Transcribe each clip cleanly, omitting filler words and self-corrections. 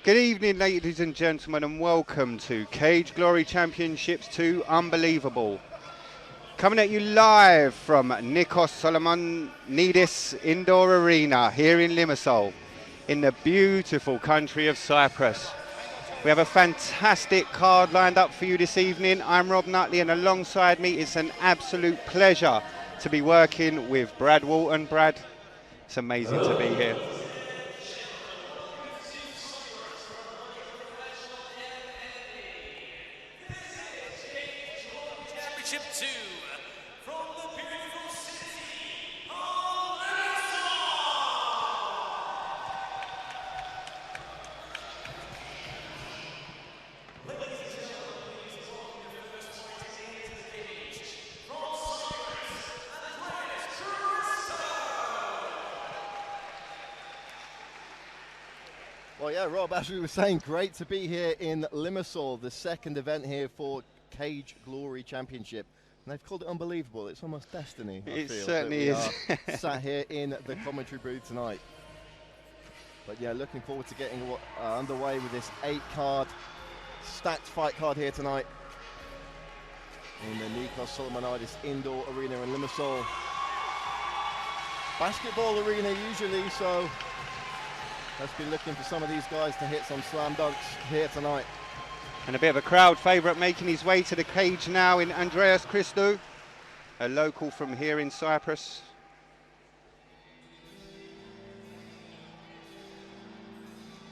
Good evening, ladies and gentlemen, and welcome to Cage Glory Championships 2 Unbelievable. Coming at you live from Nikos Solomonidis Indoor Arena here in Limassol, in the beautiful country of Cyprus. We have a fantastic card lined up for you this evening. I'm Rob Nutley, and alongside me it's an absolute pleasure to be working with Brad Walton. Brad, it's amazing to be here. Championship 2 from the beautiful city of Limassol. Ladies and gentlemen, please welcome your first fighter into the cage from Cyprus, Andreas Christou. Well, yeah, Rob, as we were saying, great to be here in Limassol, the second event here for Cage Glory Championship. And they've called it unbelievable. It's almost destiny, I It feel, certainly is. Sat here in the commentary booth tonight. But yeah, looking forward to getting underway with this 8-card stacked fight card here tonight in the Nikos Solomonidis Indoor Arena in Limassol. Basketball arena usually, so let's be looking for some of these guys to hit some slam dunks here tonight. And a bit of a crowd favourite making his way to the cage now in Andreas Christou, a local from here in Cyprus.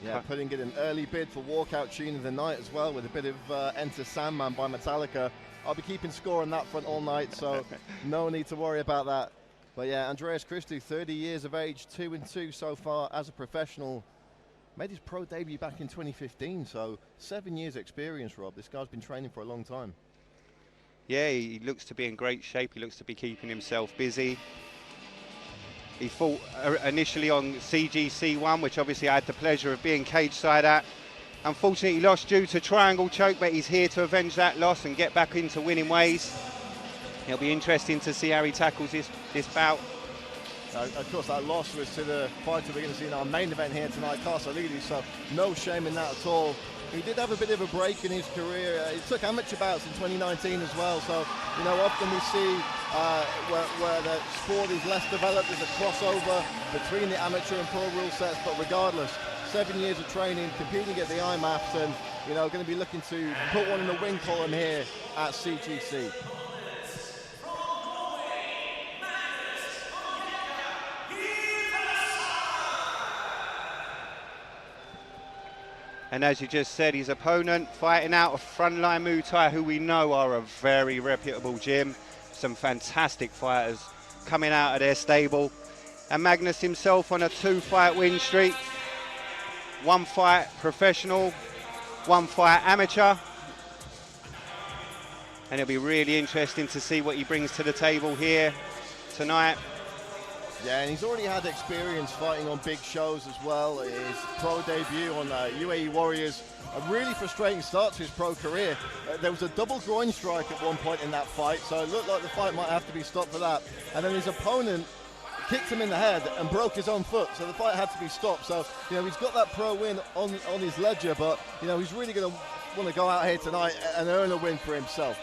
Yeah, putting in an early bid for walkout tune of the night as well, with a bit of Enter Sandman by Metallica. I'll be keeping score on that front all night, so no need to worry about that. But yeah, Andreas Christou, 30 years of age, 2-2 so far as a professional. Made his pro debut back in 2015, so 7 years experience, Rob. This guy's been training for a long time. Yeah, he looks to be in great shape. He looks to be keeping himself busy. He fought initially on CGC 1, which obviously I had the pleasure of being cage side at. Unfortunately, he lost due to triangle choke, but he's here to avenge that loss and get back into winning ways. It'll be interesting to see how he tackles this bout. Of course, that loss was to the fighter we're going to see in our main event here tonight, Karsalidis, so no shame in that at all. He did have a bit of a break in his career. He took amateur bouts in 2019 as well, so, you know, often we see where the sport is less developed, there's a crossover between the amateur and pro rule sets, but regardless, 7 years of training, competing at the IMAFs, and, you know, going to be looking to put one in the win column here at CGC. And as you just said, his opponent fighting out of Frontline Muay Thai, who we know are a very reputable gym. Some fantastic fighters coming out of their stable. And Magnus himself on a 2-fight win streak. 1 fight professional, 1 fight amateur. And it'll be really interesting to see what he brings to the table here tonight. Yeah, and he's already had experience fighting on big shows as well. His pro debut on UAE Warriors, a really frustrating start to his pro career. There was a double groin strike at one point in that fight, so it looked like the fight might have to be stopped for that. And then his opponent kicked him in the head and broke his own foot, so the fight had to be stopped. So, you know, he's got that pro win on his ledger, but, you know, he's really going to want to go out here tonight and earn a win for himself.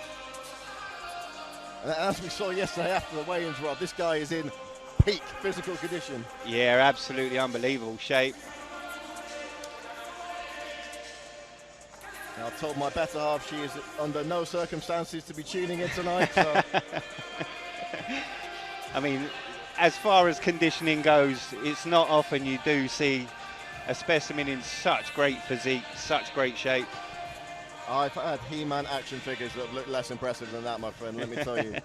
And as we saw yesterday after the weigh-ins, Rob, this guy is in peak physical condition. Yeah, absolutely unbelievable shape. Now, I told my better half she is under no circumstances to be tuning in tonight. So. I mean, as far as conditioning goes, it's not often you do see a specimen in such great physique, such great shape. I've had He-Man action figures that look less impressive than that, my friend, let me tell you.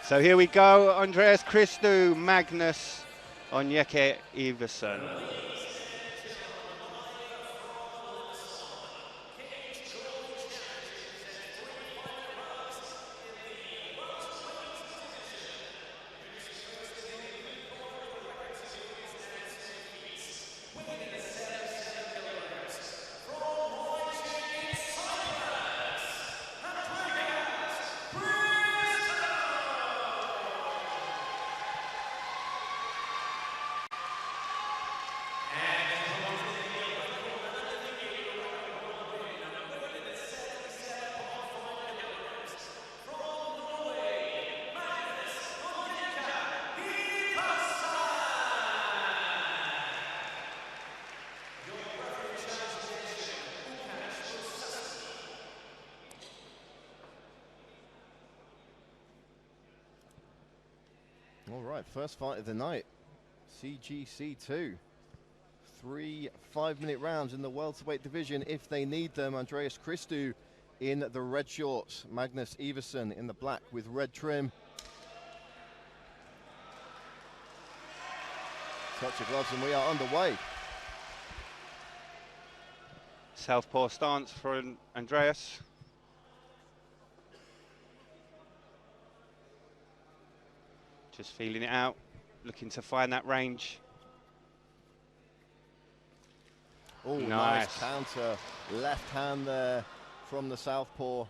So here we go, Andreas Christou, Magnus Onyeka Iversen. All right, first fight of the night. CGC 2. 3 5-minute rounds in the welterweight division if they need them. Andreas Christou in the red shorts. Magnus Iversen in the black with red trim. Touch of gloves and we are underway. Southpaw stance for Andreas. Just feeling it out, looking to find that range. Oh, nice counter. Left hand there from the southpaw.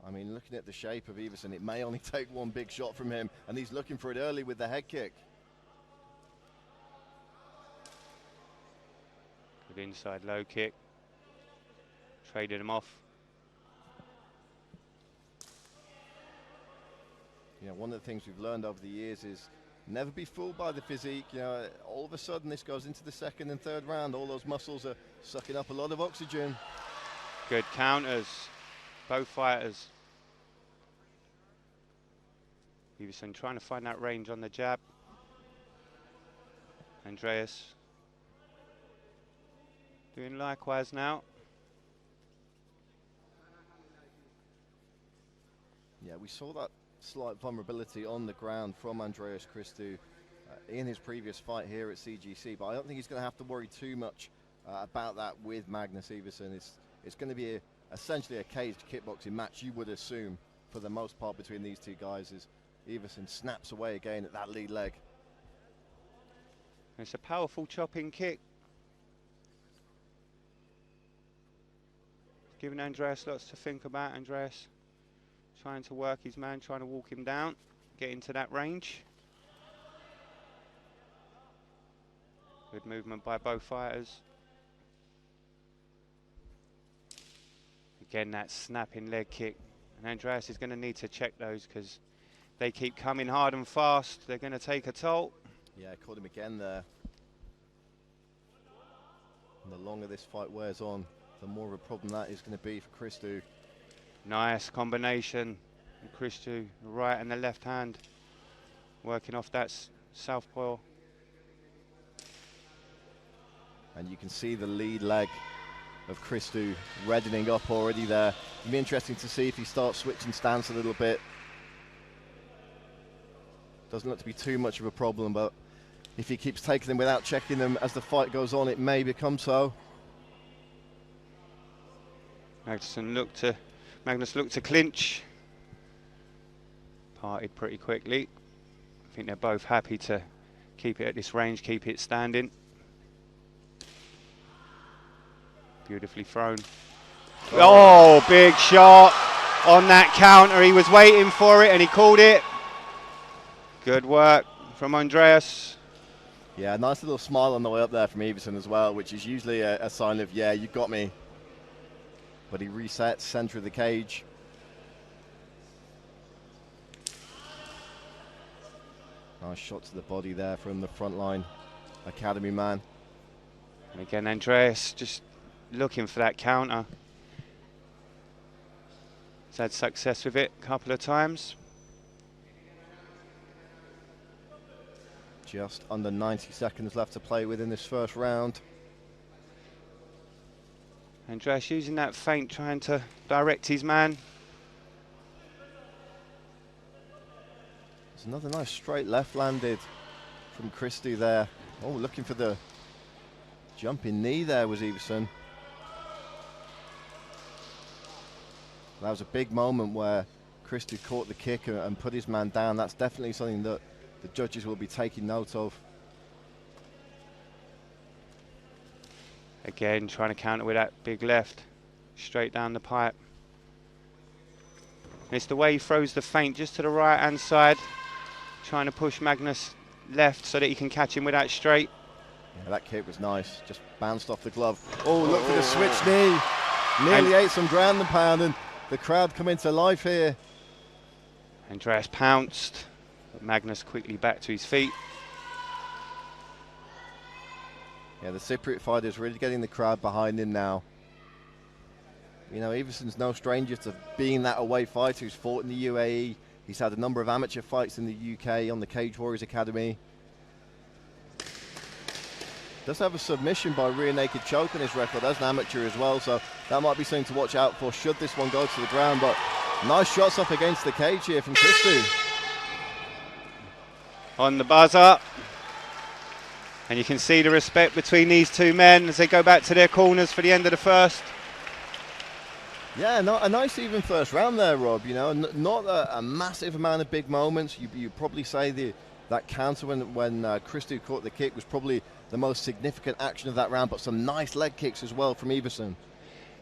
I mean, looking at the shape of Iversen, it may only take one big shot from him, and he's looking for it early with the head kick. Good inside low kick. Traded him off. You know, one of the things we've learned over the years is never be fooled by the physique. You know, all of a sudden this goes into the second and third round. All those muscles are sucking up a lot of oxygen. Good counters, both fighters. Iversen trying to find that range on the jab. Andreas doing likewise now. Yeah, we saw that slight vulnerability on the ground from Andreas Christou in his previous fight here at CGC, but I don't think he's going to have to worry too much about that with Magnus Iversen. It's going to be essentially a caged kickboxing match, you would assume, for the most part between these two guys, as Iversen snaps away again at that lead leg. It's a powerful chopping kick. Giving Andreas lots to think about. Andreas trying to work his man, trying to walk him down, get into that range. Good movement by both fighters. Again, that snapping leg kick. And Andreas is going to need to check those because they keep coming hard and fast. They're going to take a toll. Yeah, caught him again there. And the longer this fight wears on, the more of a problem that is going to be for Christou. Nice combination. Christou, the right and the left hand, working off that southpaw. And you can see the lead leg of Christou reddening up already there. It'll be interesting to see if he starts switching stance a little bit. Doesn't look to be too much of a problem, but if he keeps taking them without checking them as the fight goes on, it may become so. Magnus looked to clinch. Parted pretty quickly. I think they're both happy to keep it at this range, keep it standing. Beautifully thrown. Oh, big shot on that counter. He was waiting for it and he called it. Good work from Andreas. Yeah, nice little smile on the way up there from Iversen as well, which is usually a sign of, yeah, you got me. But he resets center of the cage. Nice shot to the body there from the frontline academy man. And again, Andreas just looking for that counter. He's had success with it a couple of times. Just under 90 seconds left to play with in this first round. Andreas using that feint, trying to direct his man. There's another nice straight left landed from Christou there. Oh, looking for the jumping knee there was Iversen. That was a big moment where Christou caught the kick and put his man down. That's definitely something that the judges will be taking note of. Again, trying to counter with that big left, straight down the pipe. And it's the way he throws the feint just to the right hand side, trying to push Magnus left so that he can catch him with that straight. Yeah, that kick was nice, just bounced off the glove. Oh, look for the switch knee. Nearly ate some ground and pound, and the crowd come into life here. Andreas pounced, but Magnus quickly back to his feet. Yeah, the Cypriot fighter is really getting the crowd behind him now. You know, Iversen's no stranger to being that away fighter who's fought in the UAE. He's had a number of amateur fights in the UK on the Cage Warriors Academy. Does have a submission by rear naked choke on his record as an amateur as well, so that might be something to watch out for should this one go to the ground. But nice shots up against the cage here from Christou. On the buzzer. And you can see the respect between these two men as they go back to their corners for the end of the first. Yeah, a nice even first round there, Rob. You know, not a massive amount of big moments. You probably say that counter when Christou caught the kick was probably the most significant action of that round, but some nice leg kicks as well from Iversen.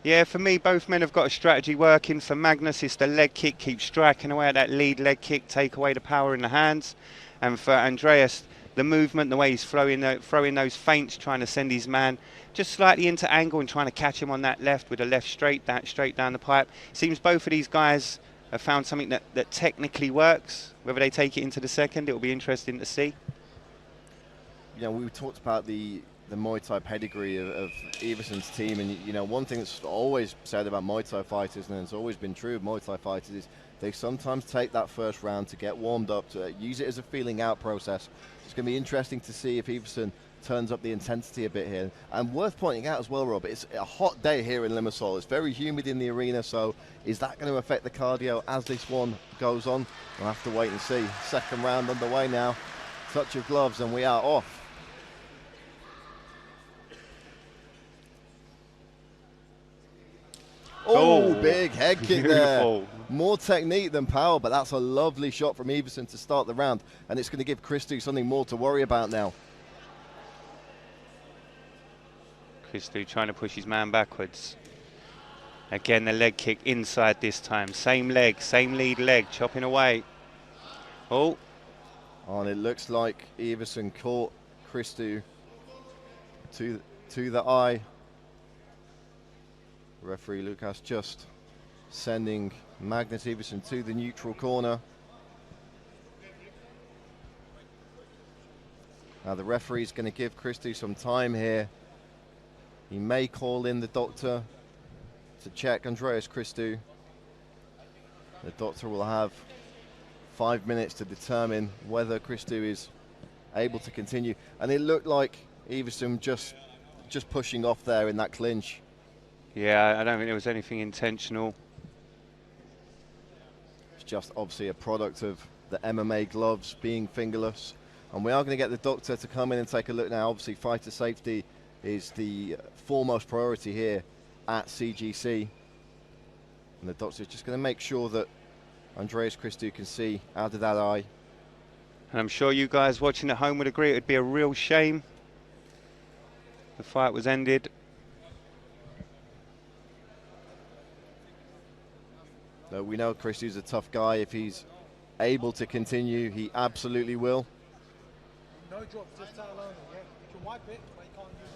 Yeah, for me, both men have got a strategy working. For Magnus, it's the leg kick, keep striking away at that lead leg kick, take away the power in the hands. And for Andreas, the movement, the way he's throwing those feints, trying to send his man just slightly into angle and trying to catch him on that left with a left straight down the pipe. Seems both of these guys have found something that technically works. Whether they take it into the second, it will be interesting to see. You know, we talked about the Muay Thai pedigree of Iversen's team, and you know, one thing that's always said about Muay Thai fighters, and it's always been true of Muay Thai fighters, is they sometimes take that first round to get warmed up, to use it as a feeling out process. It's going to be interesting to see if Iversen turns up the intensity a bit here. And worth pointing out as well, Rob, it's a hot day here in Limassol. It's very humid in the arena, so is that going to affect the cardio as this one goes on? We'll have to wait and see. Second round underway now. Touch of gloves and we are off. Oh, big head kick there. More technique than power, but that's a lovely shot from Iversen to start the round, and it's going to give Christou something more to worry about now. Christou trying to push his man backwards. Again, the leg kick inside this time. Same leg, same lead leg, chopping away. Oh. And it looks like Iversen caught Christou to the eye. Referee Lucas just sending Magnus Iversen to the neutral corner. Now the referee's going to give Christou some time here. He may call in the doctor to check Andreas Christou. The doctor will have 5 minutes to determine whether Christou is able to continue. And it looked like Iversen just pushing off there in that clinch. Yeah, I don't think there was anything intentional. It's just obviously a product of the MMA gloves being fingerless. And we are going to get the doctor to come in and take a look now. Obviously, fighter safety is the foremost priority here at CGC. And the doctor is just going to make sure that Andreas Christou can see out of that eye. And I'm sure you guys watching at home would agree it would be a real shame the fight was ended. We know Christou's a tough guy. If he's able to continue, he absolutely will. No drops, just that alone. Yeah, you can wipe it, but you can't use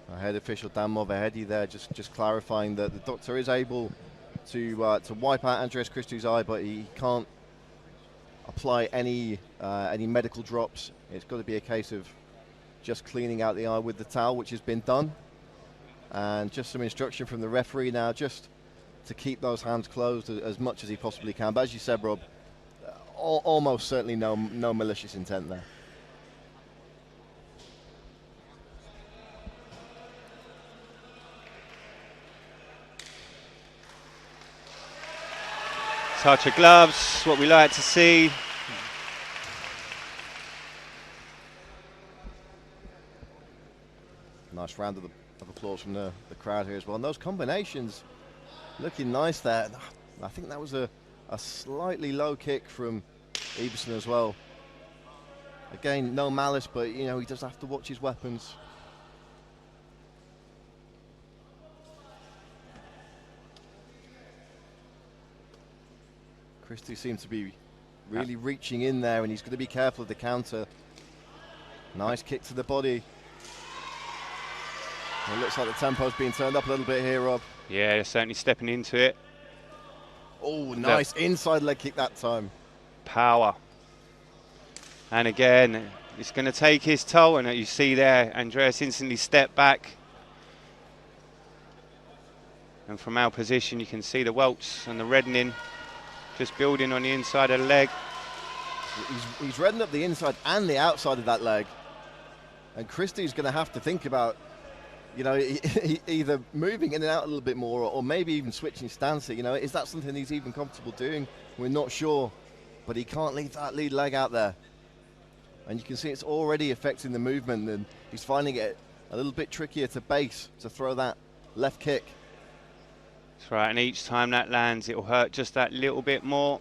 any drops. Head official Dan Movahedi there, just clarifying that the doctor is able to wipe out Andreas Christou's eye, but he can't apply any medical drops. It's got to be a case of just cleaning out the eye with the towel, which has been done, and just some instruction from the referee now, just to keep those hands closed as much as he possibly can. But as you said, Rob, almost certainly no malicious intent there. Touch of gloves, what we like to see. Nice round of applause from the crowd here as well. And those combinations looking nice there. I think that was a slightly low kick from Iversen as well. Again, no malice, but you know, he does have to watch his weapons. Christou seems to be really reaching in there, and he's going to be careful of the counter. Nice kick to the body. It looks like the tempo's being turned up a little bit here, Rob. Yeah, they're certainly stepping into it. Oh, nice inside leg kick that time. Power. And again, it's going to take his toll, and you see there, Andreas instantly stepped back. And from our position, you can see the welts and the reddening. Just building on the inside of the leg. He's reddened up the inside and the outside of that leg. And Christou's going to have to think about, you know, either moving in and out a little bit more or maybe even switching stance. You know, is that something he's even comfortable doing? We're not sure. But he can't leave that lead leg out there. And you can see it's already affecting the movement, and he's finding it a little bit trickier to base, to throw that left kick. That's right, and each time that lands, it'll hurt just that little bit more.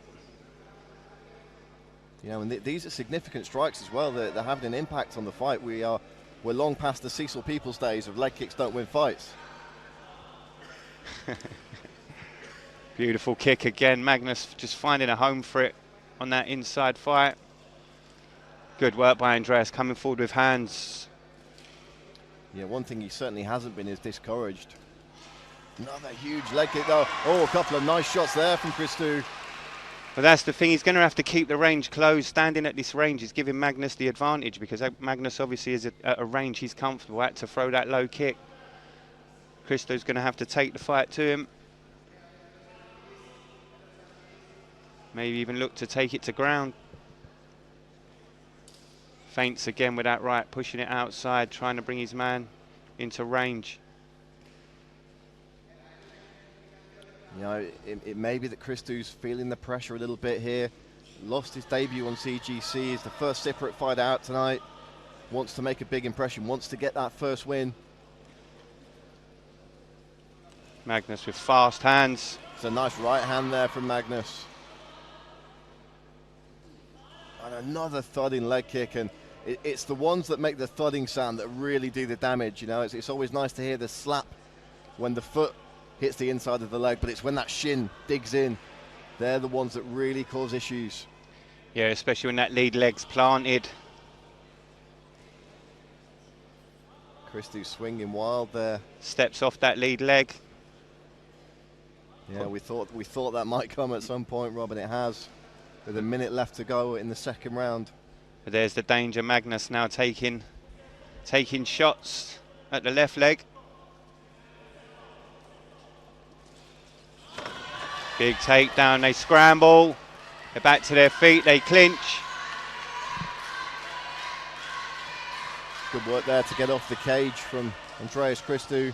You know, and these are significant strikes as well. They're having an impact on the fight. We're long past the Cecil Peoples days of leg kicks don't win fights. Beautiful kick again. Magnus just finding a home for it on that inside fight. Good work by Andreas, coming forward with hands. Yeah, one thing he certainly hasn't been is discouraged. Another huge leg kick though. Oh, a couple of nice shots there from Christou. But that's the thing, he's going to have to keep the range closed. Standing at this range is giving Magnus the advantage, because Magnus obviously is at a range he's comfortable at to throw that low kick. Christou's going to have to take the fight to him. Maybe even look to take it to ground. Feints again with that right, pushing it outside, trying to bring his man into range. You know, it may be that Christou's feeling the pressure a little bit here. Lost his debut on CGC, is the first separate fight out tonight. Wants to make a big impression, wants to get that first win. Magnus with fast hands. It's a nice right hand there from Magnus. And another thudding leg kick, and it's the ones that make the thudding sound that really do the damage. You know, it's always nice to hear the slap when the foot hits the inside of the leg, but it's when that shin digs in. They're the ones that really cause issues. Yeah, especially when that lead leg's planted. Christou swinging wild there. Steps off that lead leg. Yeah, we thought that might come at some point, Rob, and it has. With a minute left to go in the second round. But there's the danger. Magnus now taking shots at the left leg. Big takedown, they scramble. They're back to their feet, they clinch. Good work there to get off the cage from Andreas Christou.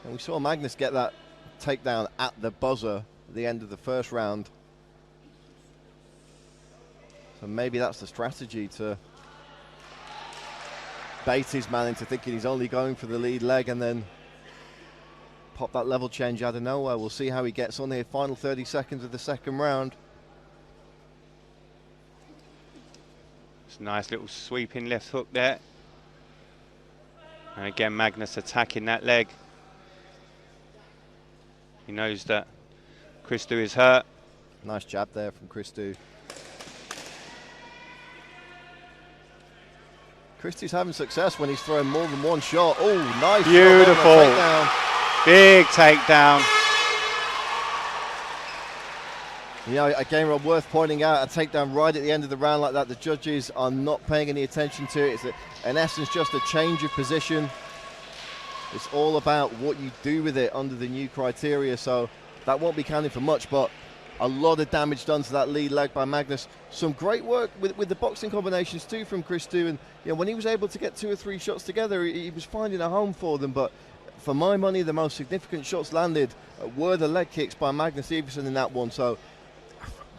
And we saw Magnus get that takedown at the buzzer at the end of the first round. So maybe that's the strategy, to bait his man into thinking he's only going for the lead leg and then pop that level change out of nowhere. We'll see how he gets on the final 30 seconds of the second round. It's a nice little sweeping left hook there. And again, Magnus attacking that leg. He knows that Christou is hurt. Nice jab there from Christou. Christou's having success when he's throwing more than one shot. Oh, nice. Beautiful. Big takedown. You know, again, Rob, worth pointing out, a takedown right at the end of the round like that. The judges are not paying any attention to it. It's in essence just a change of position. It's all about what you do with it under the new criteria, so that won't be counting for much, but a lot of damage done to that lead leg by Magnus. Some great work with the boxing combinations too from Christou, and you know, when he was able to get 2 or 3 shots together, he was finding a home for them. But for my money, the most significant shots landed were the leg kicks by Magnus Iversen in that one. So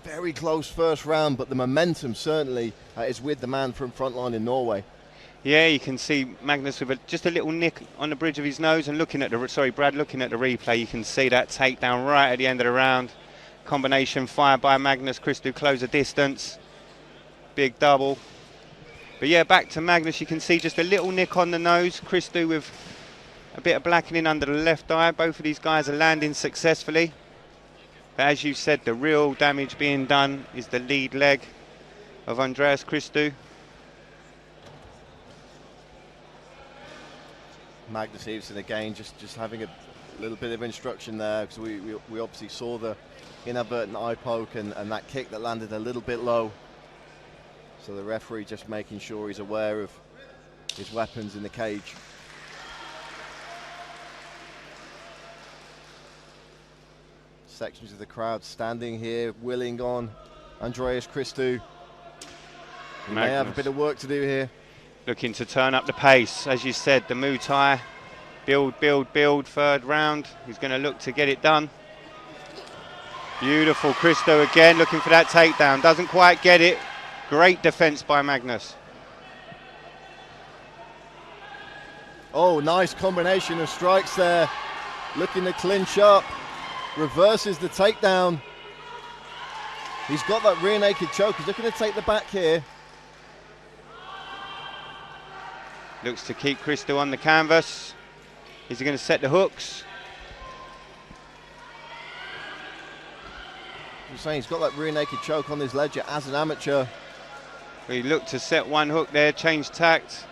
very close first round, but the momentum certainly is with the man from Frontline in Norway. Yeah, you can see Magnus with just a little nick on the bridge of his nose, and looking at the Brad, looking at the replay, you can see that takedown right at the end of the round. Combination fire by Magnus. Christou close the distance. Big double. But yeah, back to Magnus. You can see just a little nick on the nose. Christou with a bit of blackening under the left eye. Both of these guys are landing successfully. But as you said, the real damage being done is the lead leg of Andreas Christou. Magnus Iversen again, just having a little bit of instruction there, because we obviously saw the inadvertent eye poke and that kick that landed a little bit low. So the referee just making sure he's aware of his weapons in the cage. sections of the crowd standing here, willing on Andreas Christou. He may have a bit of work to do here. Looking to turn up the pace. As you said, the Muay Thai. Build, build, build, third round. He's going to look to get it done. Beautiful Christou again, looking for that takedown. Doesn't quite get it. Great defense by Magnus. Oh, nice combination of strikes there. Looking to clinch up. Reverses the takedown. He's got that rear naked choke. He's looking to take the back here. Looks to keep Christou on the canvas. Is he going to set the hooks? I'm saying he's got that rear naked choke on his ledger as an amateur. He looked to set one hook there, change tact.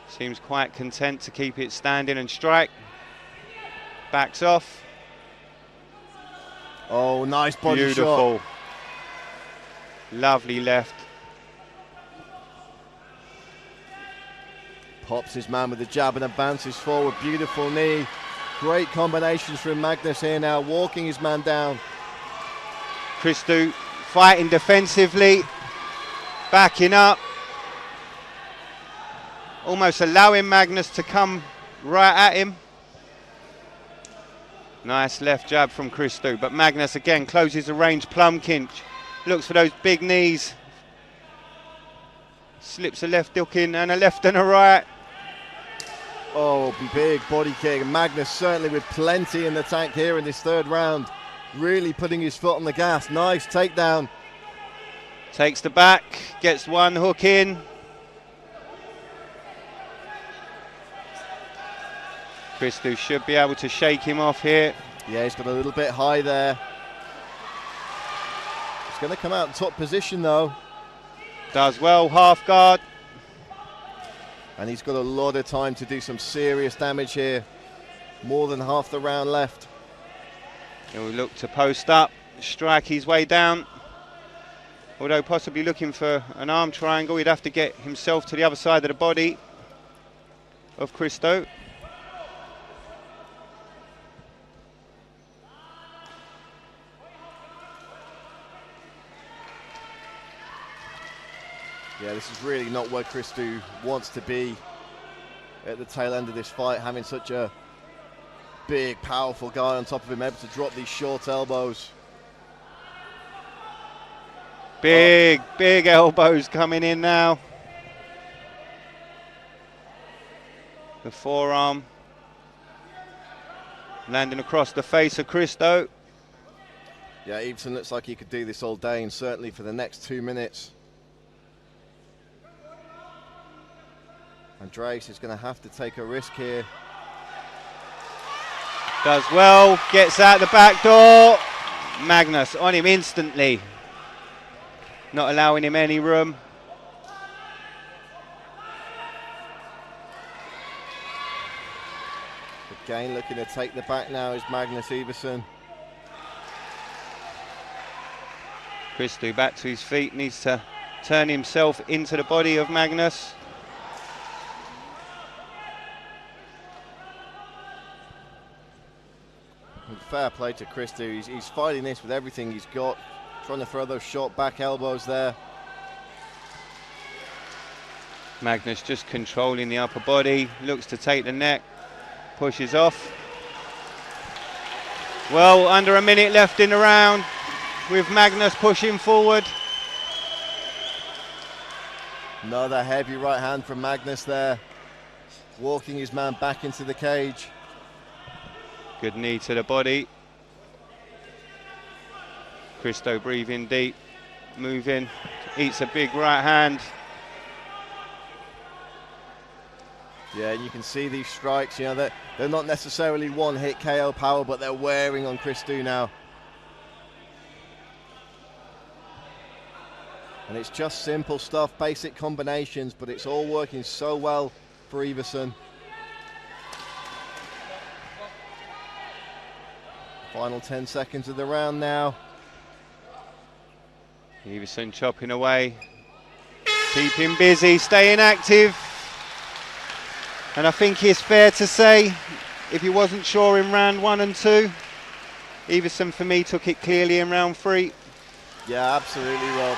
Seems quite content to keep it standing and strike. Backs off. Oh, nice body shot. Beautiful. Lovely left. Pops his man with the jab and advances forward. Beautiful knee. Great combinations from Magnus here now, walking his man down. Christou fighting defensively, backing up. Almost allowing Magnus to come right at him. Nice left jab from Christou, but Magnus again closes the range, plum kinch. Looks for those big knees. Slips a left hook in and a left and a right. Oh, big body kick. Magnus certainly with plenty in the tank here in this third round. Really putting his foot on the gas. Nice takedown. Takes the back, gets one hook in. Christou should be able to shake him off here. Yeah, he's got a little bit high there. He's going to come out in top position though. Does well, half guard. And he's got a lot of time to do some serious damage here. More than half the round left. He'll look to post up, strike his way down. Although possibly looking for an arm triangle, he'd have to get himself to the other side of the body of Christou. Yeah, this is really not where Christou wants to be at the tail end of this fight, having such a big, powerful guy on top of him, able to drop these short elbows. Big elbows coming in now. The forearm landing across the face of Christou. Yeah, Iversen looks like he could do this all day, and certainly for the next 2 minutes. Andreas is going to have to take a risk here. Does well, gets out the back door. Magnus on him instantly. Not allowing him any room. Again looking to take the back now is Magnus Iversen. Christou back to his feet, needs to turn himself into the body of Magnus. Fair play to Christou. He's fighting this with everything he's got, trying to throw those short back elbows there. Magnus just controlling the upper body, looks to take the neck, pushes off. Well, under a minute left in the round, with Magnus pushing forward. Another heavy right hand from Magnus there, walking his man back into the cage. Good knee to the body. Christou breathing deep, moving, eats a big right hand. Yeah, and you can see these strikes, you know, they're not necessarily one hit KO power, but they're wearing on Christou now. And it's just simple stuff, basic combinations, but it's all working so well for Iversen. Final 10 seconds of the round now. Iversen chopping away, keeping busy, staying active. And I think it's fair to say if you wasn't sure in round 1 and 2, Iversen for me took it clearly in round 3. Yeah, absolutely, Rob.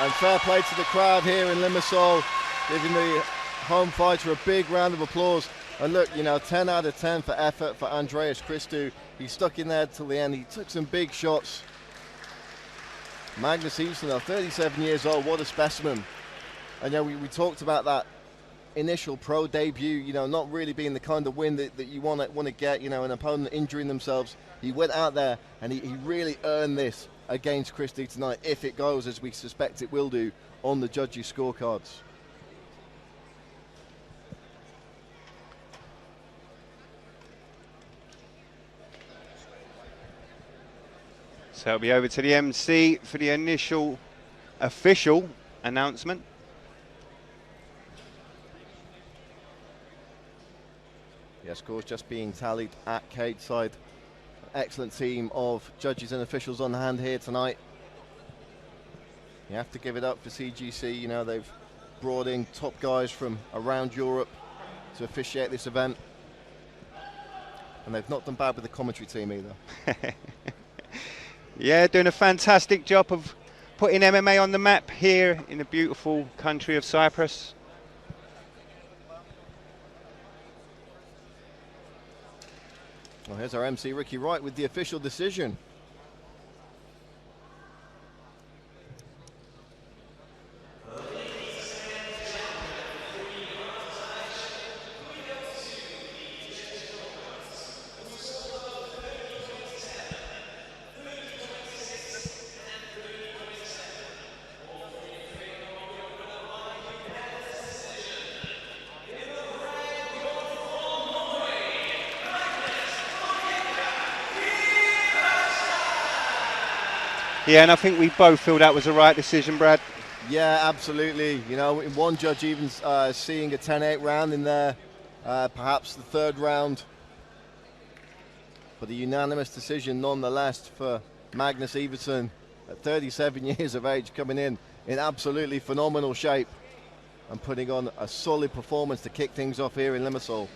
And fair play to the crowd here in Limassol, giving the home fighter a big round of applause. And look, you know, 10 out of 10 for effort for Andreas Christou. He stuck in there till the end. He took some big shots. Magnus Onyeka, 37 years old, what a specimen. And you know, we talked about that initial pro debut, you know, not really being the kind of win that you want to get, you know, an opponent injuring themselves. He went out there and he really earned this against Christou tonight, if it goes as we suspect it will do on the judges' scorecards. So it'll be over to the MC for the initial official announcement. Yeah, scores just being tallied at cage side. Excellent team of judges and officials on hand here tonight. You have to give it up for CGC. You know, they've brought in top guys from around Europe to officiate this event. And they've not done bad with the commentary team either. Yeah, doing a fantastic job of putting MMA on the map here in the beautiful country of Cyprus. Well, here's our MC Ricky Wright with the official decision. Yeah, and I think we both feel that was the right decision, Brad. Yeah, absolutely. You know, one judge even seeing a 10-8 round in there, perhaps the third round. But a unanimous decision nonetheless for Magnus Iversen at 37 years of age, coming in absolutely phenomenal shape and putting on a solid performance to kick things off here in Limassol.